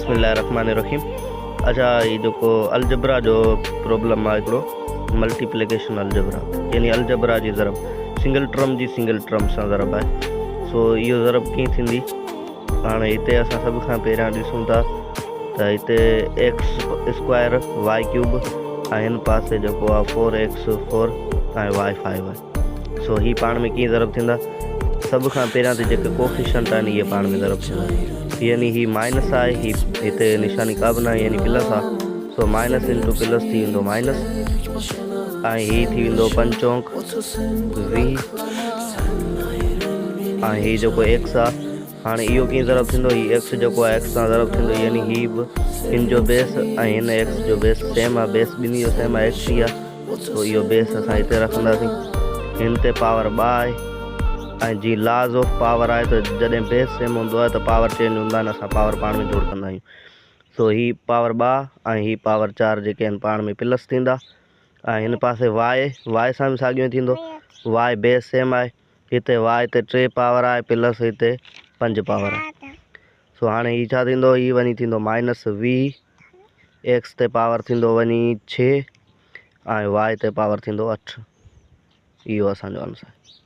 बिस्मिल्लाहिर्रहमानिर्रहीम। अच्छा, ये जो अलजबरा जो प्रॉब्लम आहे हिकिड़ो मल्टीप्लिकेशन अलजबरा, यानी अलजबरा जी ज़रब सिंगल टर्म सां ज़रब आहे। सो इहो ज़रब कीअं थींदी? हाणे हिते असां सभ खां पहिरियां ॾिसूं था त हिते x² y³ ऐं हिन पासे जेको आहे 4x4 ऐं y5 आहे। सो हीअ पाण में कीअं ज़रब थींदा? सभ खां पहिरियां त जेके कोफिशंट आहिनि इहे पाण में ज़रब थींदा, यानी ही माइनस आहे, ही हिते निशानी का बि न आहे, यानी प्लस आहे। सो माइनस इंटू प्लस थी वेंदो माइनस, ऐं ही थी वेंदो 5 चौंक 20, ऐं ही जेको एक्स आहे हाणे इहो कीअं ज़रब थींदो? ही एक्स जेको आहे एक्स सां ज़रब थींदो, यानी ही बि हिन जो बेस ऐं हिन एक्स जो बेस सेम आहे, बेस ॿिन्ही जो सेम आहे, एक्स ई आहे। सो इहो बेस असां हिते रखंदासीं। हिन ते पावर 2 आहे, ऐं जी लॉज ऑफ पावर आहे त जॾहिं बेस सेम हूंदो आहे त पावर चेंज हूंदा आहिनि, असां पावर पाण में जोड़ कंदा आहियूं। सो ही पावर 2 ऐं ही पावर 4 जेके आहिनि पाण में प्लस थींदा, ऐं हिन पासे वाए सां बि साॻियो थींदो। वाए बेस सेम आहे, हिते वाए ते 3 पावर आहे प्लस हिते 5 पावर आहे। सो हाणे ही छा थींदो? ही वञी थींदो -20, एक्स ते पावर थींदो वञी 6 ऐं वाए ते पावर थींदो 8। इहो असांजो आंसर आहे।